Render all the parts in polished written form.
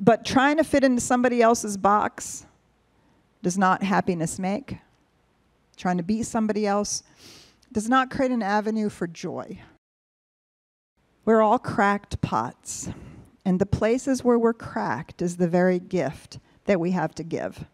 But trying to fit into somebody else's box does not happiness make. Trying to be somebody else does not create an avenue for joy. We're all cracked pots, and the places where we're cracked is the very gift that we have to give.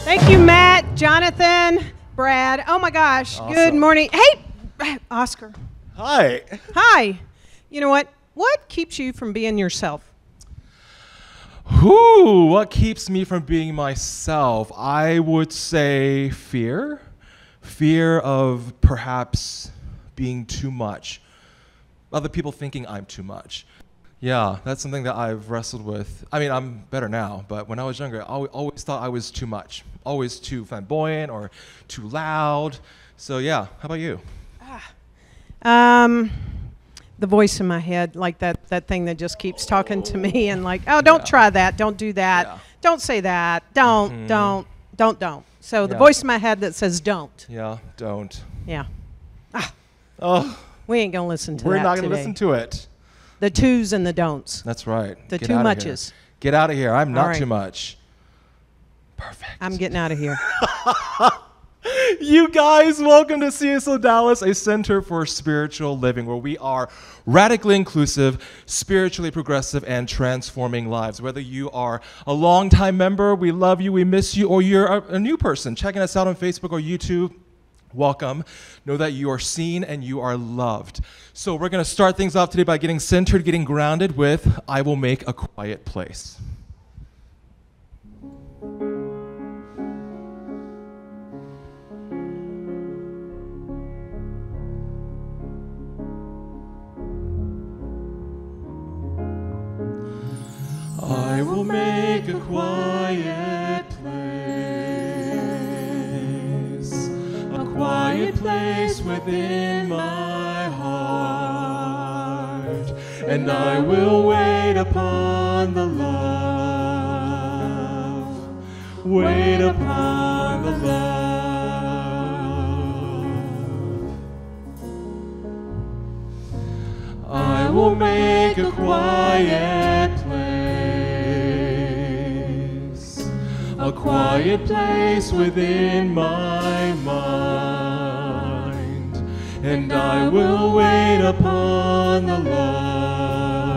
Thank you, Matt, Jonathan, Brad. Oh my gosh. Awesome. Good morning. Hey, Oscar. Hi. Hi. You know what? What keeps you from being yourself? What keeps me from being myself? I would say fear. Fear of perhaps being too much. Other people thinking I'm too much. Yeah, that's something that I've wrestled with. I mean, I'm better now, but when I was younger, I always thought I was too much. Always too flamboyant or too loud. So yeah, how about you? The voice in my head, like that thing that just keeps talking to me and like, oh, don't try that, don't do that, don't say that, don't. So the voice in my head that says don't. Yeah, don't. Yeah. Oh. We ain't gonna listen to that We're not today. gonna listen to it. The twos and the don'ts. That's right. The too muches. Get out of here. I'm not too much. Perfect. I'm getting out of here. You guys, welcome to CSLDallas, a center for spiritual living, where we are radically inclusive, spiritually progressive, and transforming lives. Whether you are a longtime member, we love you, we miss you, or you're a new person checking us out on Facebook or YouTube, welcome. Know that you are seen and you are loved. So we're going to start things off today by getting centered, getting grounded with I Will Make a Quiet Place. I will make a quiet place within my heart, and I will wait upon the love, wait upon the love. I will make a quiet place within my mind, and I will wait upon the love,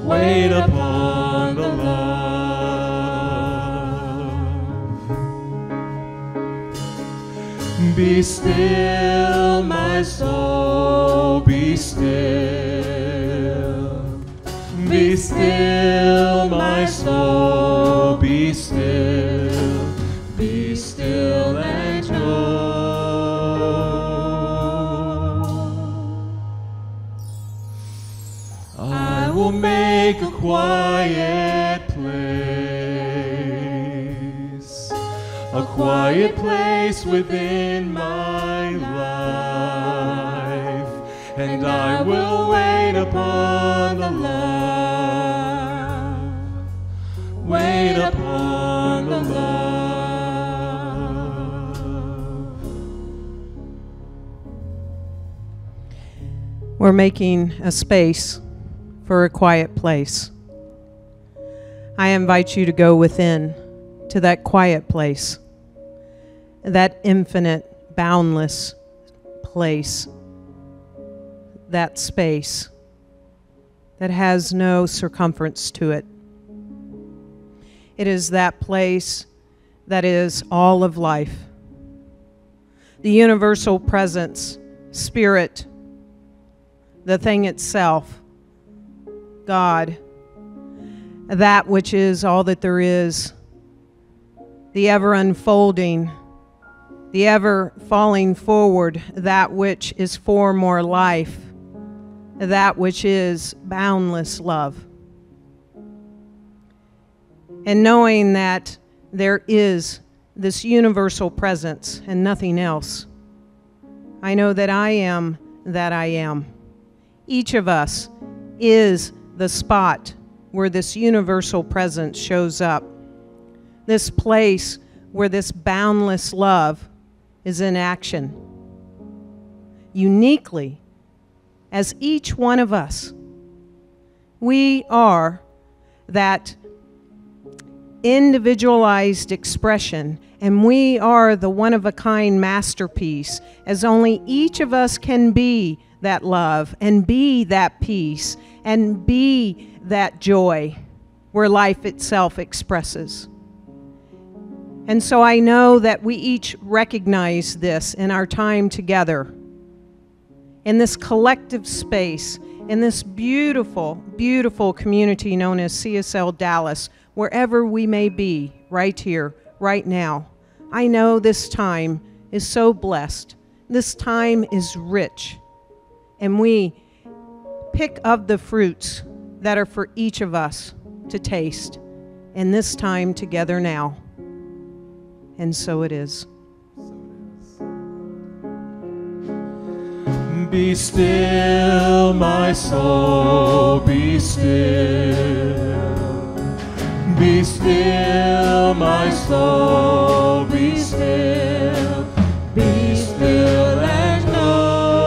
wait upon the love. Be still, my soul, be still. Be still, my soul, be still. Be still and know. I will make a quiet place within my life, and I will wait upon the love, wait upon the love. We're making a space for a quiet place. I invite you to go within to that quiet place, that infinite, boundless place, that space that has no circumference to it. It is that place that is all of life, the universal presence, spirit, the thing itself, God, that which is all that there is, the ever unfolding, the ever falling forward, that which is for more life, that which is boundless love. And knowing that there is this universal presence and nothing else, I know that I am that I am. Each of us is the spot where this universal presence shows up, this place where this boundless love is in action. Uniquely, as each one of us, we are that individualized expression, and we are the one-of-a-kind masterpiece, as only each of us can be that love and be that peace and be that joy where life itself expresses. And so I know that we each recognize this in our time together, in this collective space, in this beautiful, beautiful community known as CSLDallas, wherever we may be, right here, right now. I know this time is so blessed. This time is rich. And we pick of the fruits that are for each of us to taste in this time together now. And so it is. Be still, my soul, be still. Be still, my soul, be still. Be still and know.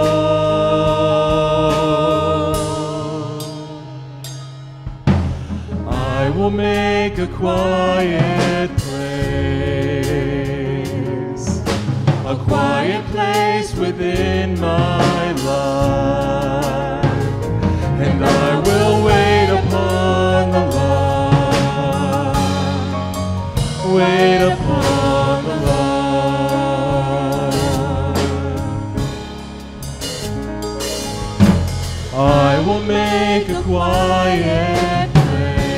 I will make a quiet place within my life, and I will wait upon the Lord, wait upon the Lord. I will make a quiet place.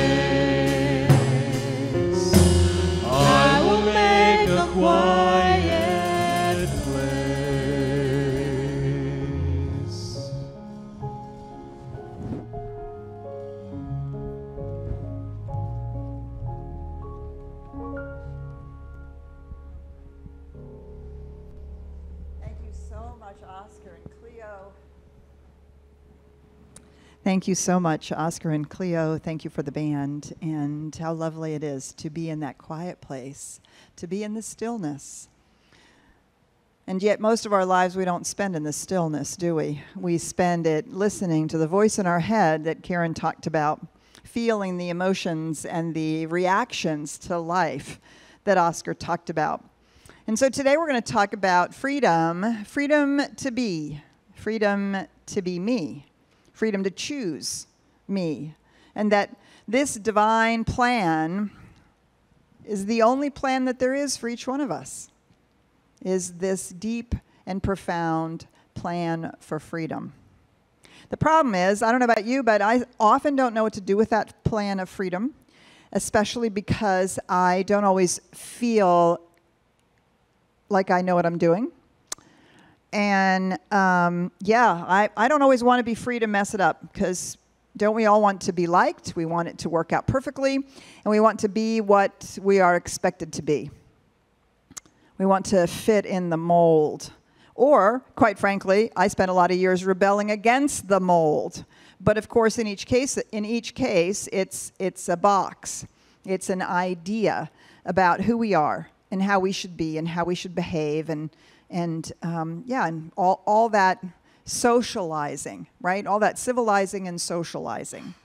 I will make a quiet. Thank you so much, Oscar and Cleo. Thank you for the band, and how lovely it is to be in that quiet place, to be in the stillness. And yet most of our lives we don't spend in the stillness, do we? We spend it listening to the voice in our head that Karen talked about, feeling the emotions and the reactions to life that Oscar talked about. And so today we're going to talk about freedom, freedom to be me. Freedom to choose me, and that this divine plan is the only plan that there is for each one of us, is this deep and profound plan for freedom. The problem is, I don't know about you, but I often don't know what to do with that plan of freedom, especially because I don't always feel like I know what I'm doing. And I don't always want to be free to mess it up, because don't we all want to be liked? We want it to work out perfectly, and we want to be what we are expected to be. We want to fit in the mold. Or, quite frankly, I spent a lot of years rebelling against the mold. But of course, in each case, it's a box. It's an idea about who we are and how we should be and how we should behave and all that socializing, right? All that civilizing and socializing.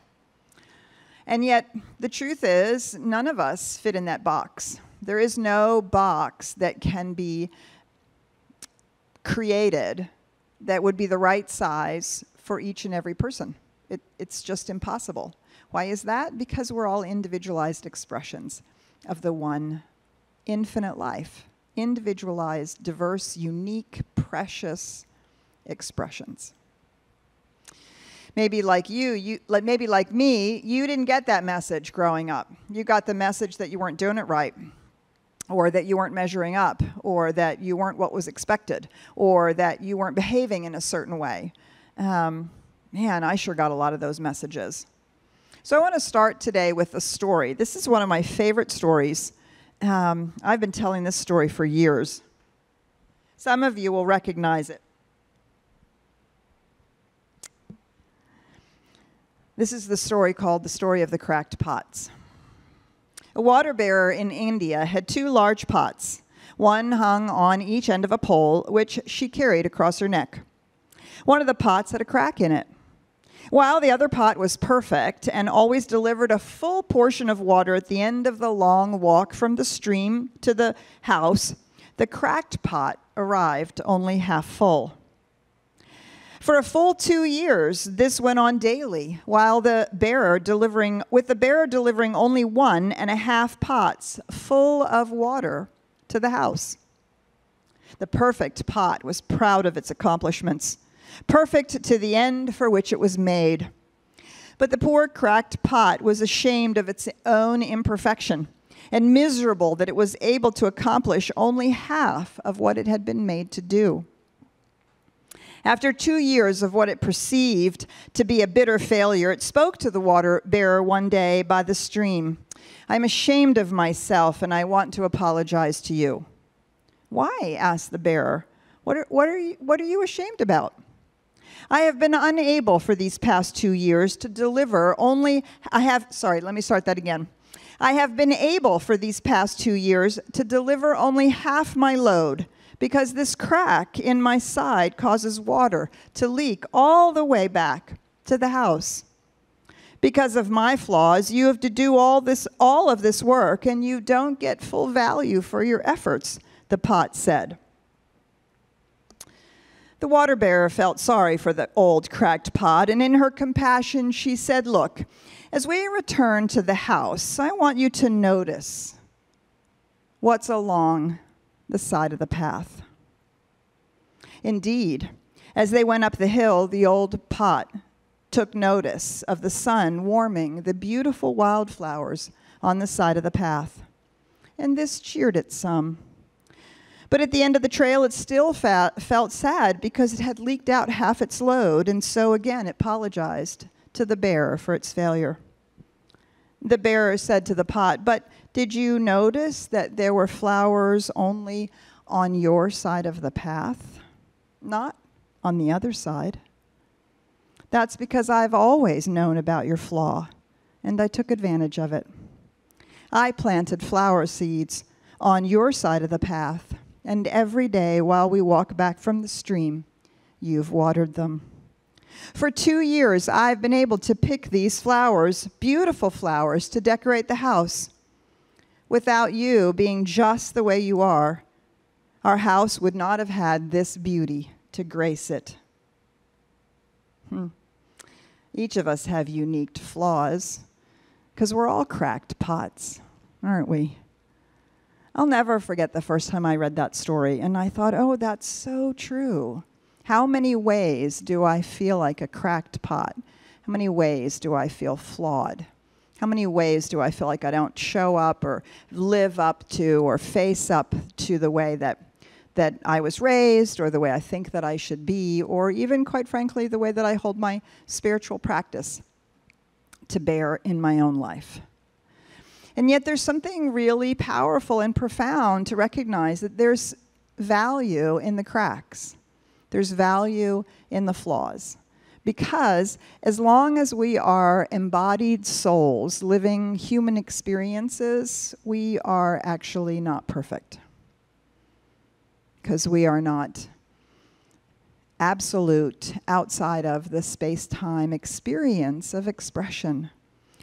And yet, the truth is, none of us fit in that box. There is no box that can be created that would be the right size for each and every person. It's just impossible. Why is that? Because we're all individualized expressions of the one infinite life. Individualized, diverse, unique, precious expressions. Maybe like maybe like me, you didn't get that message growing up. You got the message that you weren't doing it right. or that you weren't measuring up, or that you weren't what was expected, or that you weren't behaving in a certain way. Man, I sure got a lot of those messages. So I want to start today with a story. This is one of my favorite stories. I've been telling this story for years. Some of you will recognize it. This is the story called The Story of the Cracked Pots. A water bearer in India had 2 large pots. One hung on each end of a pole, which she carried across her neck. One of the pots had a crack in it. While the other pot was perfect and always delivered a full portion of water at the end of the long walk from the stream to the house, the cracked pot arrived only half full. For a full 2 years, this went on daily, while with the bearer delivering only 1.5 pots full of water to the house. The perfect pot was proud of its accomplishments, perfect to the end for which it was made. But the poor cracked pot was ashamed of its own imperfection and miserable that it was able to accomplish only half of what it had been made to do. After 2 years of what it perceived to be a bitter failure, it spoke to the water bearer one day by the stream. "I'm ashamed of myself, and I want to apologize to you." "Why?" asked the bearer. What are you ashamed about?" "I have been unable for these past 2 years to deliver only... I have been able for these past 2 years to deliver only half my load, because this crack in my side causes water to leak all the way back to the house. Because of my flaws, you have to do all of this work, and you don't get full value for your efforts," the pot said. The water bearer felt sorry for the old cracked pot, and in her compassion, she said, "Look, as we return to the house, I want you to notice what's along the side of the path." Indeed, as they went up the hill, the old pot took notice of the sun warming the beautiful wildflowers on the side of the path, and this cheered it some. But at the end of the trail, it still felt sad because it had leaked out half its load, and so again it apologized to the bearer for its failure. The bearer said to the pot, "But did you notice that there were flowers only on your side of the path, not on the other side?" "That's because I've always known about your flaw, and I took advantage of it. I planted flower seeds on your side of the path, and every day while we walk back from the stream, you've watered them. For 2 years, I've been able to pick these flowers, beautiful flowers, to decorate the house. Without you being just the way you are, our house would not have had this beauty to grace it." Each of us have unique flaws, because we're all cracked pots, aren't we? I'll never forget the first time I read that story, and I thought, oh, that's so true. How many ways do I feel like a cracked pot? How many ways do I feel flawed? How many ways do I feel like I don't show up or live up to or face up to the way that I was raised, or the way I think that I should be, or even, quite frankly, the way that I hold my spiritual practice to bear in my own life? And yet there's something really powerful and profound to recognize that there's value in the cracks. There's value in the flaws. Because as long as we are embodied souls living human experiences, we are actually not perfect. Because we are not absolute outside of the space-time experience of expression.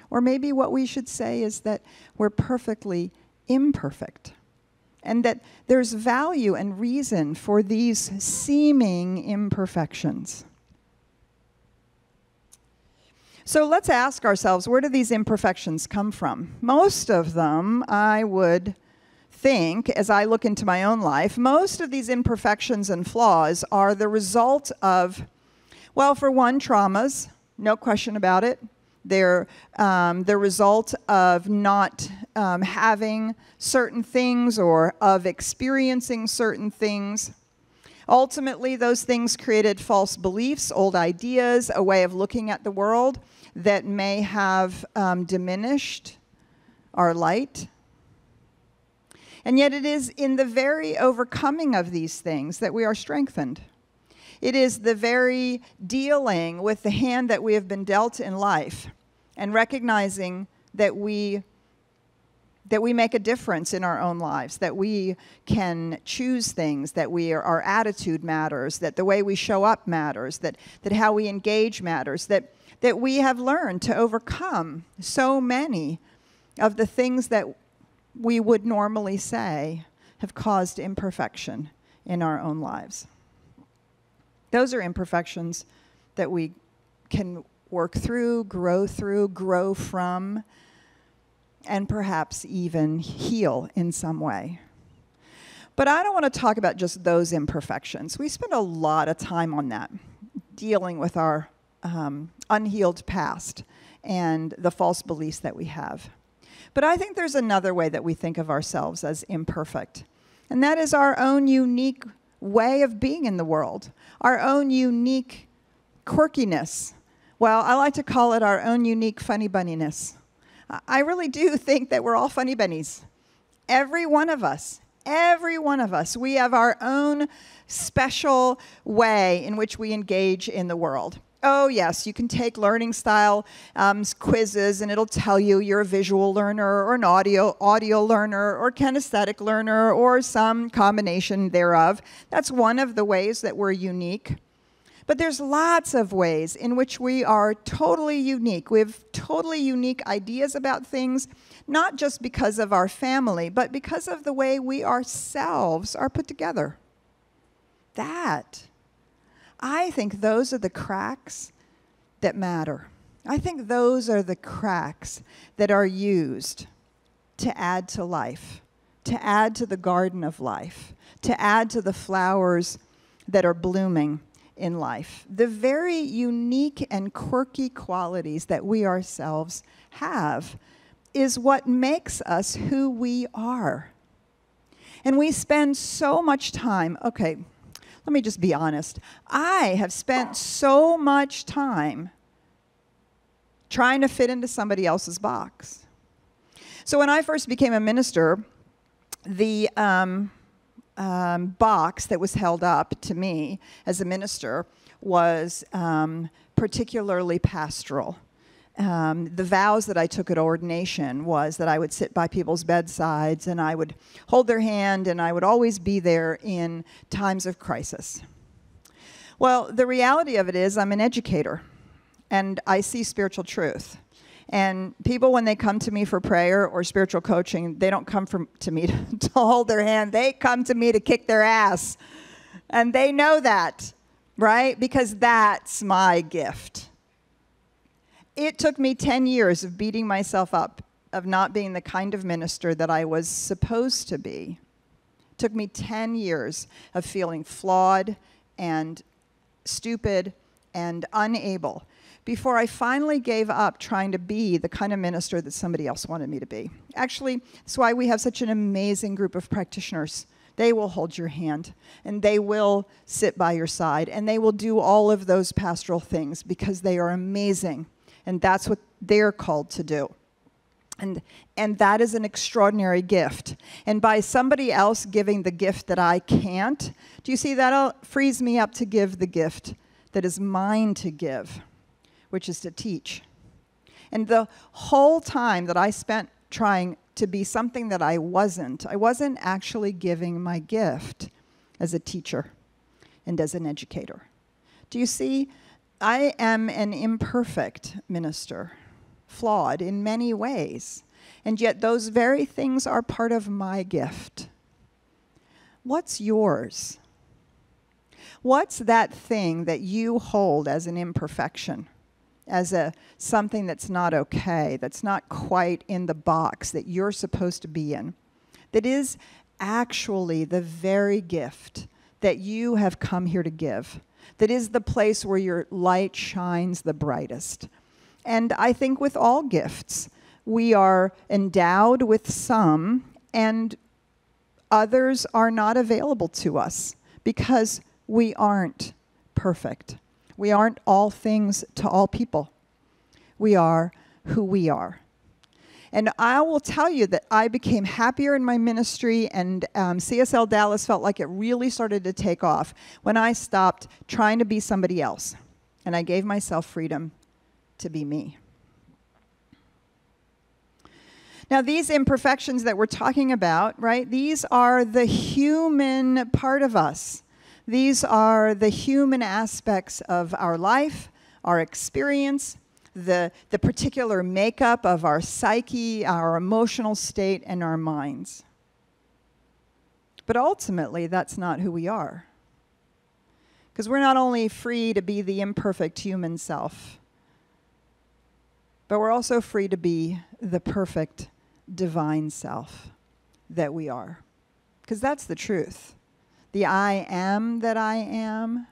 Or maybe what we should say is that we're perfectly imperfect. And that there's value and reason for these seeming imperfections. So let's ask ourselves, where do these imperfections come from? Most of them, I would think, as I look into my own life, most of these imperfections and flaws are the result of, well, for one, traumas, no question about it. They're the result of not having certain things or of experiencing certain things. Ultimately, those things created false beliefs, old ideas, a way of looking at the world that may have diminished our light. And yet it is in the very overcoming of these things that we are strengthened. It is the very dealing with the hand that we have been dealt in life and recognizing that we make a difference in our own lives, that we can choose things, that our attitude matters, that the way we show up matters, that how we engage matters, that we have learned to overcome so many of the things that we would normally say have caused imperfection in our own lives. Those are imperfections that we can work through, grow from, and perhaps even heal in some way. But I don't want to talk about just those imperfections. We spend a lot of time on that, dealing with our unhealed past and the false beliefs that we have. But I think there's another way that we think of ourselves as imperfect, and that is our own unique way of being in the world, our own unique quirkiness. Well, I like to call it our own unique funny bunniness. I really do think that we're all funny bunnies. Every one of us. We have our own special way in which we engage in the world. Oh, yes, you can take learning style quizzes, and it'll tell you you're a visual learner or an audio learner or kinesthetic learner or some combination thereof. That's one of the ways that we're unique. But there's lots of ways in which we are totally unique. We have totally unique ideas about things, not just because of our family, but because of the way we ourselves are put together. I think those are the cracks that matter. I think those are the cracks that are used to add to life, to add to the garden of life, to add to the flowers that are blooming in life. The very unique and quirky qualities that we ourselves have is what makes us who we are. And we spend so much time, okay, let me just be honest. I have spent so much time trying to fit into somebody else's box. So when I first became a minister, the box that was held up to me as a minister was particularly pastoral. The vows that I took at ordination was that I would sit by people's bedsides and I would hold their hand and I would always be there in times of crisis. Well, the reality of it is I'm an educator and I see spiritual truth. And people, when they come to me for prayer or spiritual coaching, they don't come to me to hold their hand. They come to me to kick their ass. And they know that, right? Because that's my gift. It took me 10 years of beating myself up, of not being the kind of minister that I was supposed to be. It took me 10 years of feeling flawed and stupid and unable before I finally gave up trying to be the kind of minister that somebody else wanted me to be. Actually, that's why we have such an amazing group of practitioners. They will hold your hand, and they will sit by your side, and they will do all of those pastoral things because they are amazing, and that's what they're called to do. And that is an extraordinary gift. And by somebody else giving the gift that I can't, do you see that frees me up to give the gift that is mine to give, which is to teach. And the whole time that I spent trying to be something that I wasn't actually giving my gift as a teacher and as an educator. Do you see? I am an imperfect minister, flawed in many ways, and yet those very things are part of my gift. What's yours? What's that thing that you hold as an imperfection? As something that's not okay, that's not quite in the box that you're supposed to be in, that is actually the very gift that you have come here to give, that is the place where your light shines the brightest. And I think with all gifts, we are endowed with some, and others are not available to us because we aren't perfect. We aren't all things to all people. We are who we are. And I will tell you that I became happier in my ministry, and CSLDallas felt like it really started to take off when I stopped trying to be somebody else, and I gave myself freedom to be me. Now, these imperfections that we're talking about, right, these are the human part of us. These are the human aspects of our life, our experience, the particular makeup of our psyche, our emotional state, and our minds. But ultimately, that's not who we are. Because we're not only free to be the imperfect human self, but we're also free to be the perfect divine self that we are. Because that's the truth. The I am that I am,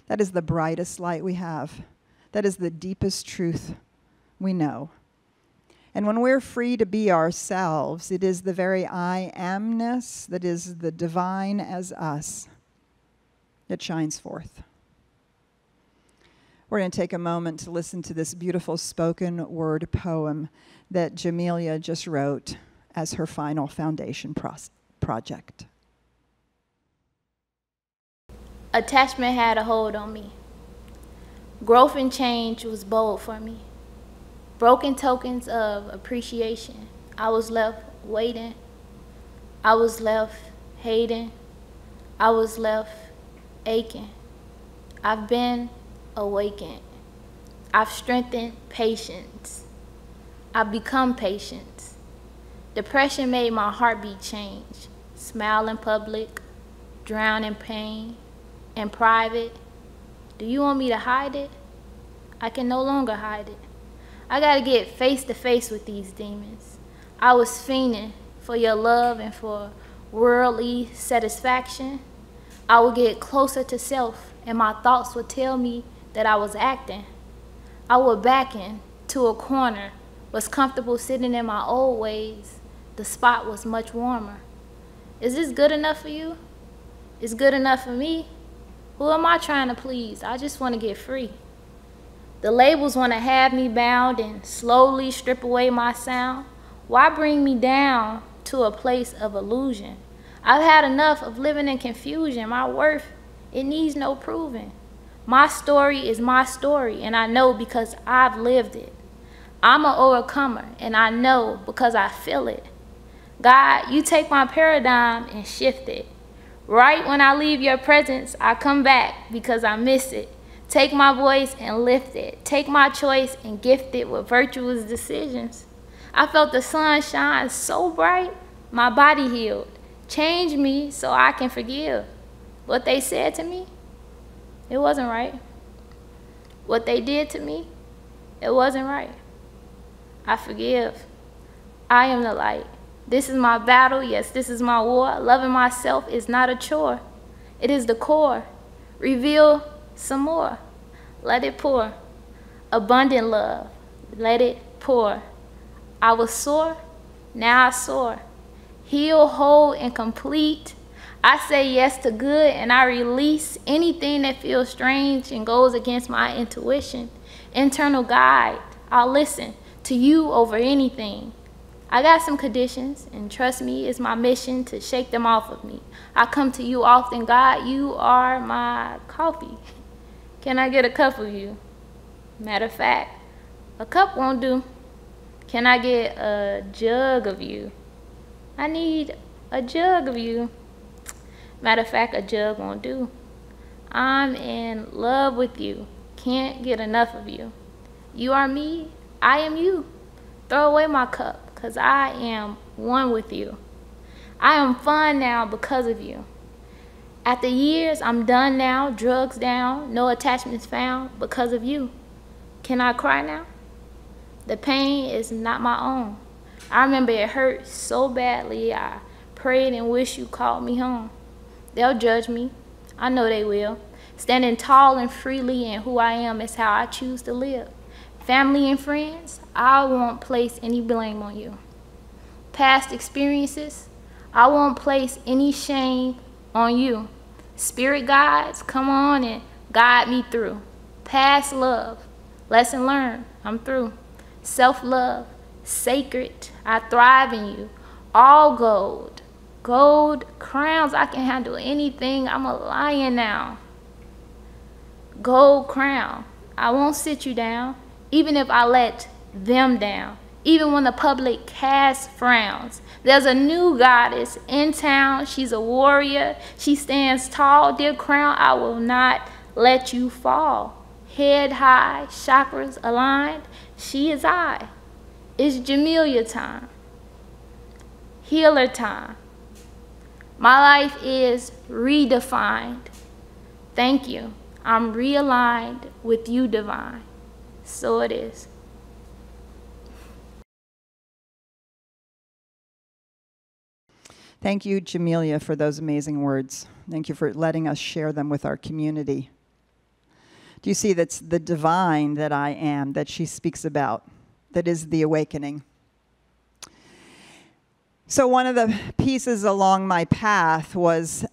that is the brightest light we have. That is the deepest truth we know. And when we're free to be ourselves, it is the very I amness that is the divine as us that shines forth. We're going to take a moment to listen to this beautiful spoken word poem that Jamelia just wrote as her final foundation project. Attachment had a hold on me. Growth and change was bold for me. Broken tokens of appreciation. I was left waiting. I was left hating. I was left aching. I've been awakened. I've strengthened patience. I've become patient. Depression made my heartbeat change. Smile in public, drown in pain. In private, do you want me to hide it? I can no longer hide it. I gotta get face to face with these demons. I was fiending for your love and for worldly satisfaction. I would get closer to self, and my thoughts would tell me that I was acting. I would back into a corner, was comfortable sitting in my old ways. The spot was much warmer. Is this good enough for you? It's good enough for me? Who am I trying to please? I just want to get free. The labels want to have me bound and slowly strip away my sound. Why bring me down to a place of illusion? I've had enough of living in confusion. My worth, it needs no proving. My story is my story, and I know because I've lived it. I'm an overcomer, and I know because I feel it. God, you take my paradigm and shift it. Right when I leave your presence, I come back because I miss it. Take my voice and lift it. Take my choice and gift it with virtuous decisions. I felt the sun shine so bright, my body healed. Change me so I can forgive. What they said to me, it wasn't right. What they did to me, it wasn't right. I forgive. I am the light. This is my battle, yes, this is my war. Loving myself is not a chore. It is the core. Reveal some more. Let it pour. Abundant love. Let it pour. I was sore, now I soar. Heal, whole, and complete. I say yes to good, and I release anything that feels strange and goes against my intuition. Internal guide. I'll listen to you over anything. I got some conditions, and trust me, it's my mission to shake them off of me. I come to you often, God, you are my coffee. Can I get a cup of you? Matter of fact, a cup won't do. Can I get a jug of you? I need a jug of you. Matter of fact, a jug won't do. I'm in love with you. Can't get enough of you. You are me, I am you. Throw away my cup, 'cause I am one with you. I am fun now because of you. After years, I'm done now, drugs down, no attachments found because of you. Can I cry now? The pain is not my own. I remember it hurt so badly, I prayed and wished you called me home. They'll judge me, I know they will. Standing tall and freely in who I am is how I choose to live. family and friends, I won't place any blame on you. Past experiences, I won't place any shame on you. Spirit guides, come on and guide me through. Past love, lesson learned, I'm through. Self-love, sacred, I thrive in you. All gold, gold crowns, I can handle anything, I'm a lion now. Gold crown, I won't sit you down, even if I let them down. Even when the public cast frowns. There's a new goddess in town. She's a warrior. She stands tall. Dear crown, I will not let you fall. Head high, chakras aligned. She is I. It's Jamelia time. Healer time. My life is redefined. Thank you. I'm realigned with you, divine. So it is. Thank you, Jamelia, for those amazing words. Thank you for letting us share them with our community. Do you see that's the divine that I am, that she speaks about, that is the awakening? So one of the pieces along my path was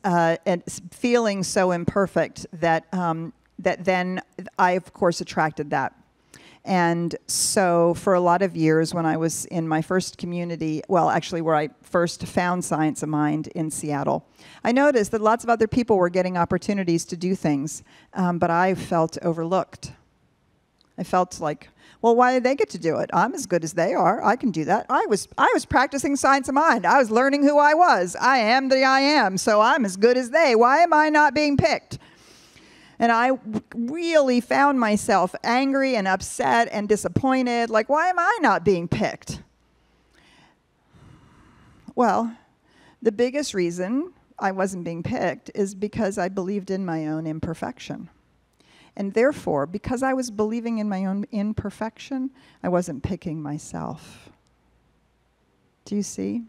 feeling so imperfect that, that then I, of course, attracted that. And so for a lot of years when I was in my first community, well, actually where I first found Science of Mind in Seattle, I noticed that lots of other people were getting opportunities to do things, but I felt overlooked. I felt like, well, why did they get to do it? I'm as good as they are. I can do that. I was practicing Science of Mind. I was learning who I was. I am the I am, so I'm as good as they. Why am I not being picked? And I really found myself angry and upset and disappointed. Like, why am I not being picked? Well, the biggest reason I wasn't being picked is because I believed in my own imperfection. And therefore, because I was believing in my own imperfection, I wasn't picking myself. Do you see?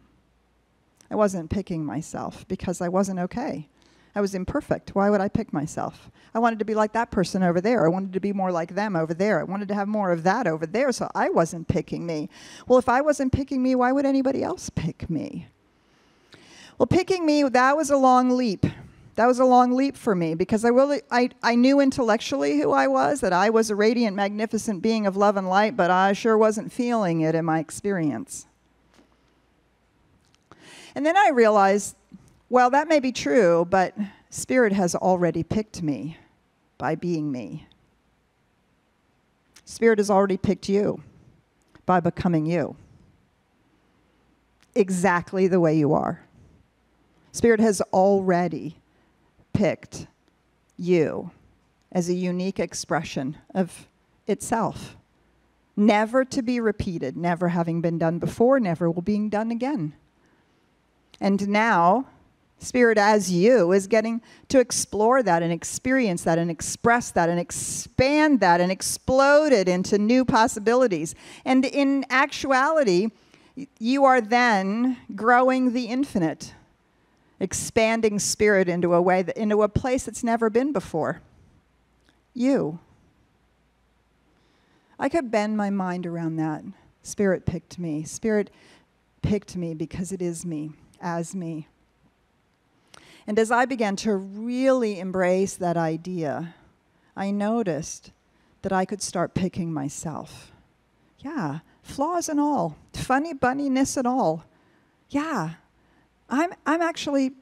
I wasn't picking myself because I wasn't okay. I was imperfect. Why would I pick myself? I wanted to be like that person over there. I wanted to be more like them over there. I wanted to have more of that over there, so I wasn't picking me. Well, if I wasn't picking me, why would anybody else pick me? Well, picking me, that was a long leap. That was a long leap for me because I knew intellectually who I was, that I was a radiant, magnificent being of love and light, but I sure wasn't feeling it in my experience. And then I realized, well, that may be true, but Spirit has already picked me by being me. Spirit has already picked you by becoming you. Exactly the way you are. Spirit has already picked you as a unique expression of itself. Never to be repeated, never having been done before, never will being done again. And now, Spirit as you is getting to explore that and experience that and express that and expand that and explode it into new possibilities. And in actuality, you are then growing the infinite, expanding Spirit into a way into a place that's never been before. You. I could bend my mind around that. Spirit picked me. Spirit picked me because it is me, as me. And as I began to really embrace that idea, I noticed that I could start picking myself. Yeah, flaws and all, funny bunniness and all. Yeah, I'm actually,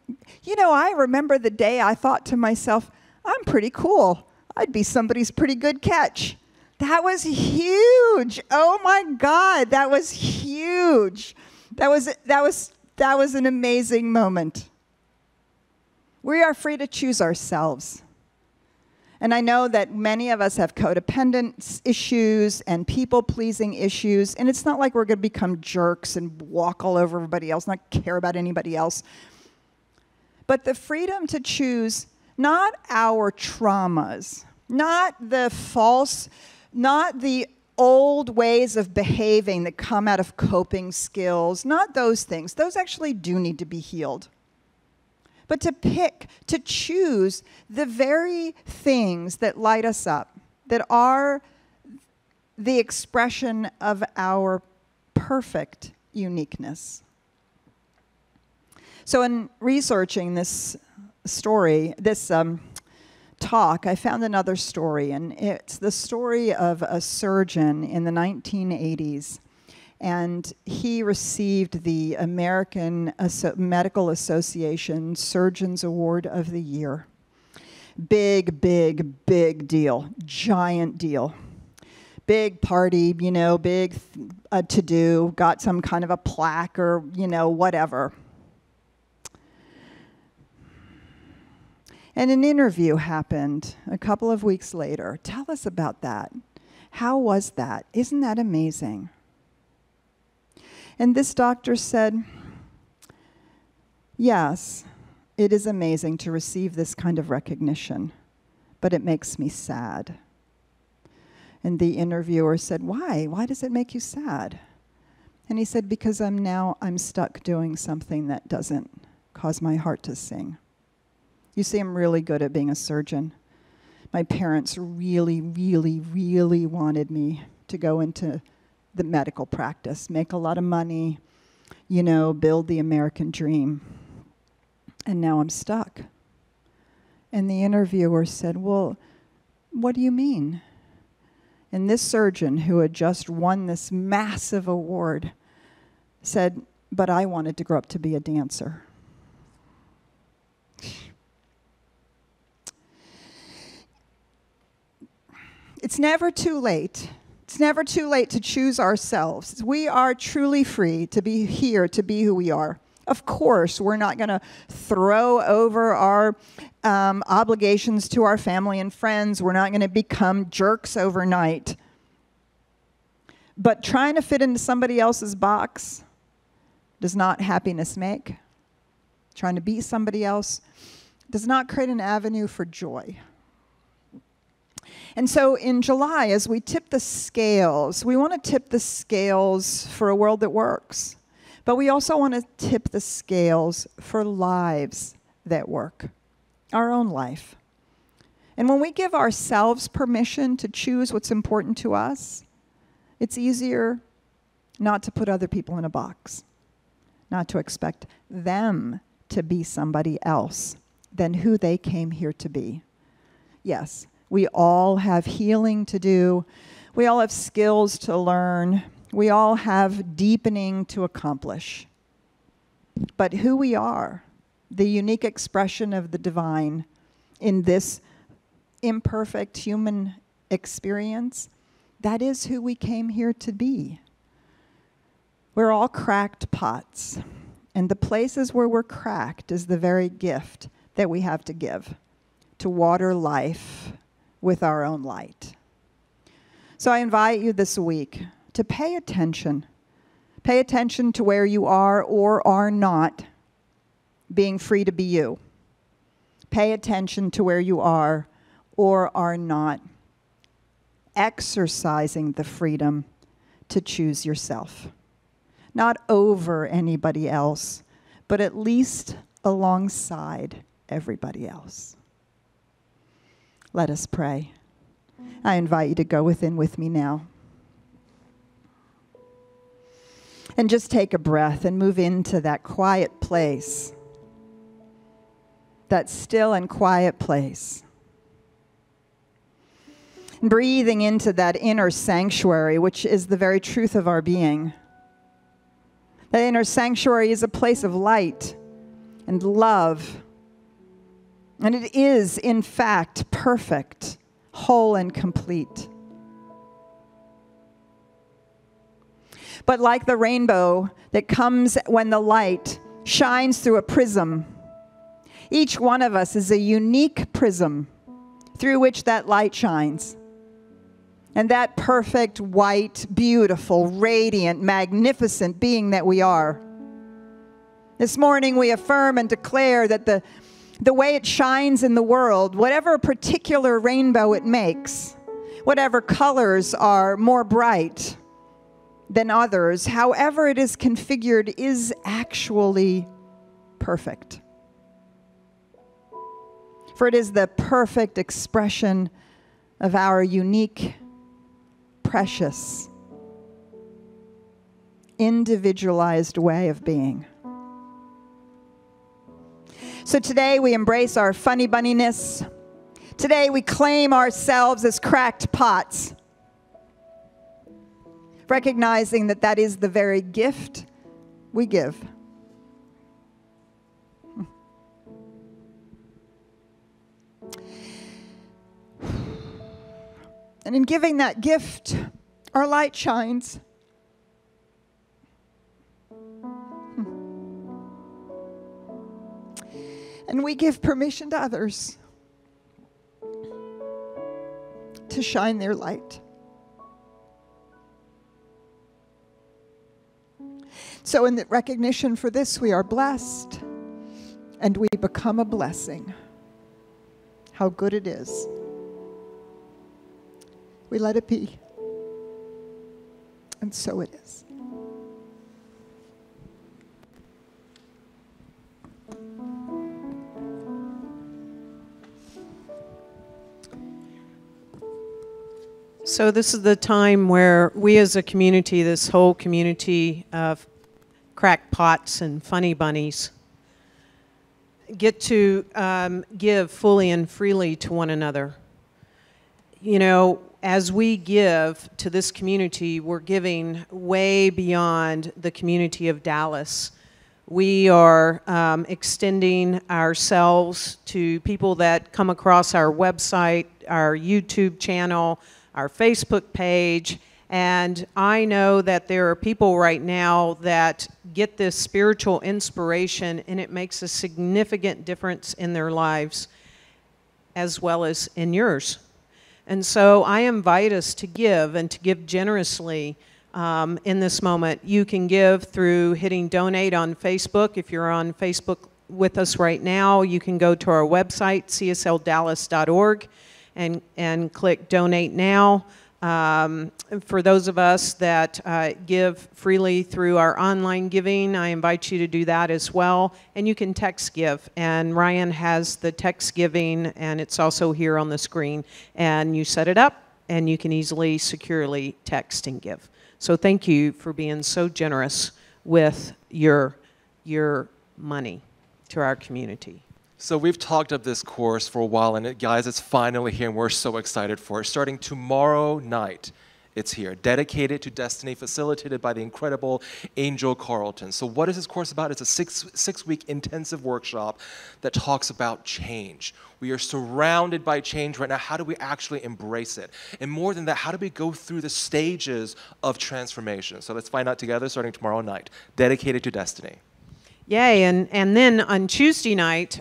I remember the day I thought to myself, I'm pretty cool. I'd be somebody's pretty good catch. That was huge. Oh my God, that was huge. That was an amazing moment. We are free to choose ourselves. And I know that many of us have codependent issues and people-pleasing issues, and it's not like we're going to become jerks and walk all over everybody else, not care about anybody else. But the freedom to choose not our traumas, not the false, not the old ways of behaving that come out of coping skills, not those things. Those actually do need to be healed. But to choose the very things that light us up, that are the expression of our perfect uniqueness. So in researching this story, this talk, I found another story, and it's the story of a surgeon in the 1980s. And he received the American Medical Association Surgeon's Award of the Year. Big, big, big deal. Giant deal. Big party, you know, big to-do. Got some kind of a plaque or, you know, whatever. And an interview happened a couple of weeks later. Tell us about that. How was that? Isn't that amazing? And this doctor said, yes, it is amazing to receive this kind of recognition, but it makes me sad. And the interviewer said, why? Why does it make you sad? And he said, because I'm stuck doing something that doesn't cause my heart to sing. You see, I'm really good at being a surgeon. My parents really, really, really wanted me to go into the medical practice, make a lot of money, you know, build the American dream. And now I'm stuck. And the interviewer said, well, what do you mean? And this surgeon, who had just won this massive award, said, but I wanted to grow up to be a dancer. It's never too late. It's never too late to choose ourselves. We are truly free to be here, to be who we are. Of course, we're not going to throw over our obligations to our family and friends. We're not going to become jerks overnight. But trying to fit into somebody else's box does not happiness make. Trying to be somebody else does not create an avenue for joy. And so in July, as we tip the scales, we want to tip the scales for a world that works. But we also want to tip the scales for lives that work, our own life. And when we give ourselves permission to choose what's important to us, it's easier not to put other people in a box, not to expect them to be somebody else than who they came here to be. Yes. We all have healing to do. We all have skills to learn. We all have deepening to accomplish. But who we are, the unique expression of the divine in this imperfect human experience, that is who we came here to be. We're all cracked pots. And the places where we're cracked is the very gift that we have to give, to water life with our own light. So I invite you this week to pay attention. Pay attention to where you are or are not being free to be you. Pay attention to where you are or are not exercising the freedom to choose yourself. Not over anybody else, but at least alongside everybody else. Let us pray. I invite you to go within with me now. And just take a breath and move into that quiet place, that still and quiet place. And breathing into that inner sanctuary, which is the very truth of our being. That inner sanctuary is a place of light and love. And it is, in fact, perfect, whole, and complete. But like the rainbow that comes when the light shines through a prism, each one of us is a unique prism through which that light shines. And that perfect, white, beautiful, radiant, magnificent being that we are. This morning we affirm and declare that the way it shines in the world, whatever particular rainbow it makes, whatever colors are more bright than others, however it is configured, is actually perfect. For it is the perfect expression of our unique precious, individualized way of being. So today we embrace our funny bunniness. Today we claim ourselves as cracked pots, recognizing that that is the very gift we give. And in giving that gift, our light shines. And we give permission to others to shine their light. So in the recognition for this, we are blessed and we become a blessing. How good it is. We let it be. And so it is. So this is the time where we as a community, this whole community of crackpots and funny bunnies, get to give fully and freely to one another. You know, as we give to this community, we're giving way beyond the community of Dallas. We are extending ourselves to people that come across our website, our YouTube channel, our Facebook page, and I know that there are people right now that get this spiritual inspiration and it makes a significant difference in their lives as well as in yours. And so I invite us to give and to give generously in this moment. You can give through hitting donate on Facebook. If you're on Facebook with us right now, you can go to our website, CSLDallas.org, and click Donate Now. For those of us that give freely through our online giving, I invite you to do that as well. And you can text give. And Ryan has the text giving, and it's also here on the screen. And you set it up, and you can easily, securely text and give. So thank you for being so generous with your money to our community. So we've talked up this course for a while, and guys, it's finally here, and we're so excited for it. Starting tomorrow night, it's here. Dedicated to Destiny, facilitated by the incredible Angel Carlton. So what is this course about? It's a six-week intensive workshop that talks about change. We are surrounded by change right now. How do we actually embrace it? And more than that, how do we go through the stages of transformation? So let's find out together starting tomorrow night. Dedicated to Destiny. Yay, and then on Tuesday night,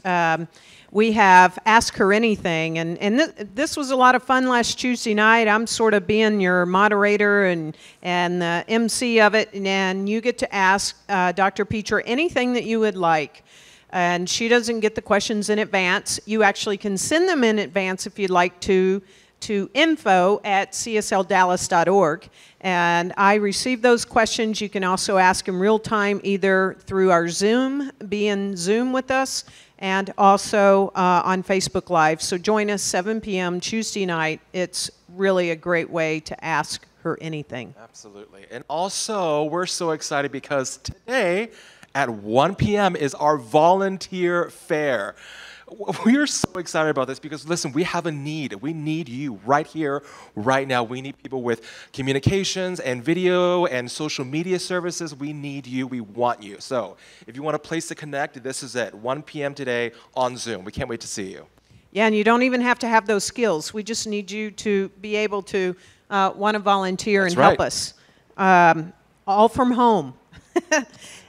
we have Ask Her Anything, and this was a lot of fun last Tuesday night. I'm sort of being your moderator and the MC of it, and you get to ask Dr. Petra anything that you would like. And she doesn't get the questions in advance. You actually can send them in advance if you'd like to info@CSLDallas.org. And I receive those questions. You can also ask them real time either through our Zoom, be in Zoom with us, and also on Facebook Live. So join us 7 p.m. Tuesday night. It's really a great way to ask her anything. Absolutely. And also, we're so excited because today at 1 p.m. is our volunteer fair. We are so excited about this because, listen, we have a need. We need you right here, right now. We need people with communications and video and social media services. We need you. We want you. So if you want a place to connect, this is it, 1 p.m. today on Zoom. We can't wait to see you. Yeah, and you don't even have to have those skills. We just need you to be able to want to volunteer and help us, all from home.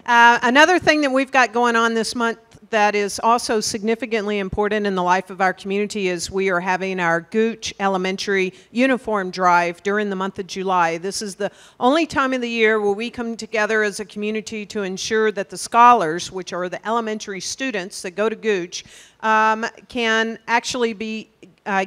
Another thing that we've got going on this month that is also significantly important in the life of our community is we are having our Gooch Elementary Uniform Drive during the month of July. This is the only time of the year where we come together as a community to ensure that the scholars, which are the elementary students that go to Gooch, can actually be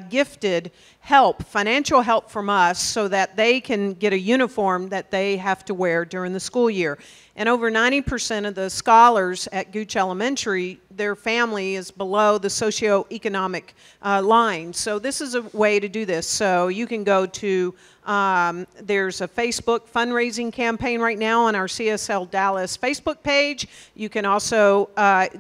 gifted help, financial help from us so that they can get a uniform that they have to wear during the school year. And over 90% of the scholars at Gooch Elementary, their family is below the socioeconomic line. So this is a way to do this. So you can go to, there's a Facebook fundraising campaign right now on our CSLDallas Facebook page. You can also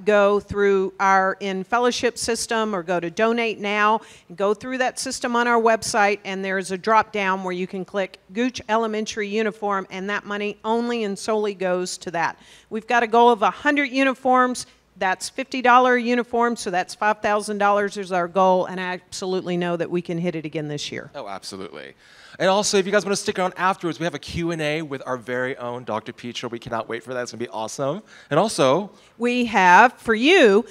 go through our In Fellowship system or go to Donate Now, and go through that system on our website, and there's a drop down where you can click Gooch Elementary Uniform, and that money only and solely goes to that. We've got a goal of 100 uniforms. That's $50 a uniform, so that's $5,000 is our goal, and I absolutely know that we can hit it again this year. Oh, absolutely. And also, if you guys want to stick around afterwards, we have a Q&A with our very own Dr. Petra. We cannot wait for that. It's going to be awesome. And also, we have, for you,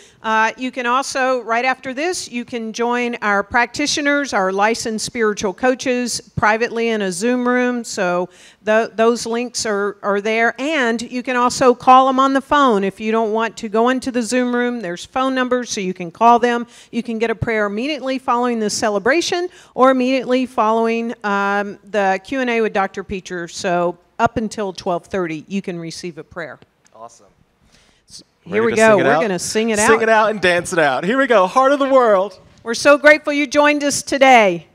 you can also, right after this, you can join our practitioners, our licensed spiritual coaches, privately in a Zoom room. So those links are there. And you can also call them on the phone. If you don't want to go into the Zoom room, there's phone numbers, so you can call them. You can get a prayer immediately following the celebration or immediately following the Q&A with Dr. Petra. So up until 12:30, you can receive a prayer. awesome. Here we go. We're going to sing it out. Sing it out and dance it out. Here we go. Heart of the world. We're so grateful you joined us today.